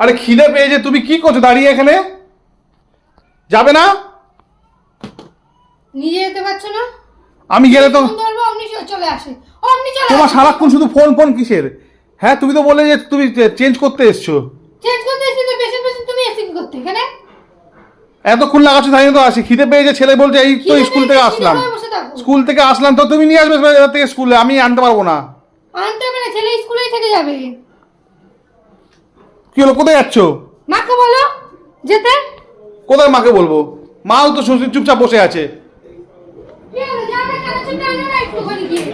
আরে খিদে পেয়েছে, তুমি কি করছো দাঁড়িয়ে এখানে? যাবে না? নিজে যেতে পারছো না? আমি গেলে তো অমনি চলে আসে, অমনি চলে তোমার আসে। সারাক্ষণ শুধু ফোন ফোন কিসের? হ্যাঁ, তুমি তো বললে যে তুমি চেঞ্জ করতে এসছো। চেঞ্জ করতে এসে তো পেশেন্ট তুমি এসে কি করতে এখানে? এতক্ষণ লাগাচ্ছ তাই তো আসি। খিদে পেয়েছে, ছেলে বলছে এই তো স্কুল থেকে আসলাম। স্কুল থেকে আসলাম তো তুমি নিয়ে আসবে এবার থেকে স্কুলে, আমি আনতে পারবো না। আনতে হবে না, ছেলে স্কুলেই থেকে যাবে। কি হলো, কোথায় যাচ্ছ? মাকে বলো যেতে। কোথায় মাকে বলবো? মাও তো চুপচাপ বসে আছে। কি হলো, যাও না, চানাচুরটা আনো না একটুখানি গিয়ে।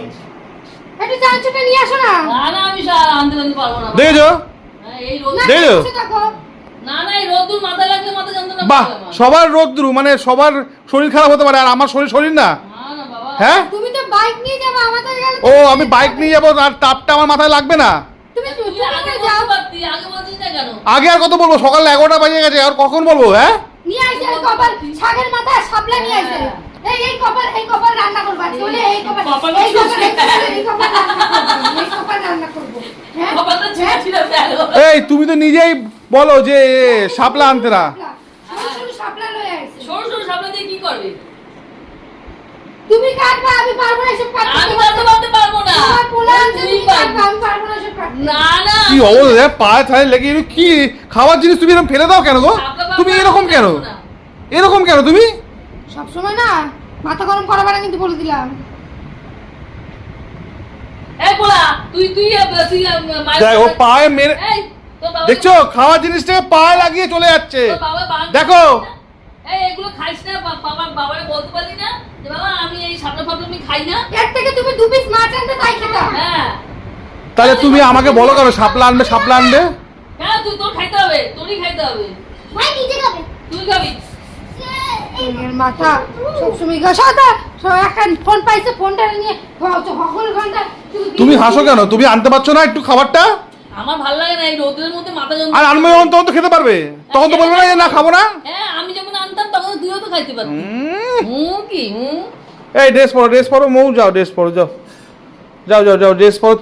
একটু চানাচুরটা নিয়ে আসো না। না আমি আনতে পারবো না। দেখেছো? এই রোদ না, দেখো। বসে থাকো। না এই রোদুর মাথা লাগলে মাথা যন্ত্রণা বাহ, করে আমার। সবার রোদ্রু, মানে সবার শরীর খারাপ হতে পারে, আর আমার শরীর না। না বাবা। হ্যাঁ, তুমি তো বাইক নিয়ে যাবে, আমাদের গেলে ও আমি বাইক নিয়ে যাবো আর তাপটা আমার মাথায় লাগবে না? তুমি তুই আগে যাও। বলতে পারতি, আগে বলছিস না কেন? আগে আর কত বলবো? সকাল 11টা বাজে গেছে, আর কখন বলবো? হ্যাঁ, নিয়ে আইছে ওই কপাল, ছাগের মাথা শাপলা নিয়ে আইছে। এই কপাল রান্না করবা। চলে এই কপাল কপাল এই কপাল শুষে। এই কপাল রান্না করবো। এই কপাল রান্না করবো। হ্যাঁ? কপালটা ছিঁড়ে ছিঁড়ে ফেলো। এই তুমি তো নিজেই বলো যে শাপলা আনতে না। সরু শাপলা লয়ে আইছে। সরু সরু সাপলা দিয়ে কি করবে? তুমি কাটবা, আমি পারবো না এসব কাটতে। আমি কাটতে পারবো না। তোমার পোলা আনছে, তুই তুমি পারবি। কাটবা, আমি পারবো না এসব কাটতে। না কি অবস্থা, পায়ে থায় লেগে এগুলো কি খাবার জিনিস তুমি এরকম ফেলে দাও কেন গো? তুমি এরকম কেন? এরকম কেন তুমি? সব সময় না মাথা গরম করাবে না কিন্তু বলে দিলাম। এই পোলা, তুই মায়ের দেখো পায়ে মেরে, এই তোর বাবা দেখছো খাওয়ার জিনিসটাকে পায়ে লাগিয়ে চলে যাচ্ছে। তোর বাবা বাবা দেখো। এই এগুলো খাইস না, বাবারে বলতে পারলি না যে বাবা আমি এই সাপলা ফাপলা আমি খাই না? এর থেকে তুমি দু পিস মাছ আনতে তাই খেতাম। হ্যাঁ। তাহলে তুমি আমাকে বলো কেন শাপলা আনবে? শাপলা আনবে হ্যাঁ তুই তোর খাইতে হবে, তোরই খাইতে হবে। ভাই নিজে খাবে। তুই খাবি। এর মাথা সবসময় গাছাটা সব একটা ফোন পাইছে, ফোনটা নিয়ে হকল ঘন্টা তুমি হাসো কেন? তুমি আনতে পারছো না একটু খাবারটা? আমার ভালো লাগে না এই রোদের মধ্যে মাথা আর যন্ত্রণা। আনবে যখন তখন তো খেতে পারবে, তখন তো বলবে না যে না খাবো না। হ্যাঁ আমি যখন আনতাম তখন তুইও তো খাইতে পারতি। কি এই ড্রেস পরো মৌ, যাও ড্রেস পরো, যাও যাও যাও যাও ড্রেস পরো।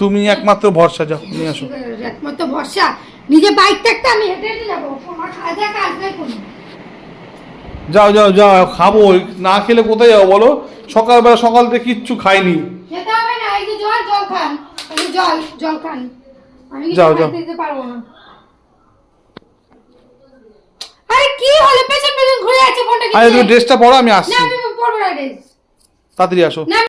তুমি একমাত্র ভরসা, যাও নিয়ে আসো। একমাত্র ভরসা নিজে বাইক থাকতে আমি হেঁটে হেঁটে যাবো, আমার কাজে কাজ নাই কোনো। যাও যাও যাও খাবো, না খেলে কোথায় যাবো বলো? সকাল থেকে কিচ্ছু খাইনি। খেতে হবে না, এই যে জল খান, এই যে জল খান। আমি কিছু যাও, যাও। খাইতে দিতে পারবো না। আরে কি হলো, পেছন ঘুরে আছে ফোনটা কি? আরে তুমি ড্রেসটা পরো, আমি আসছি। না আমি পরবো না ড্রেস। তাড়াতাড়ি আসো। না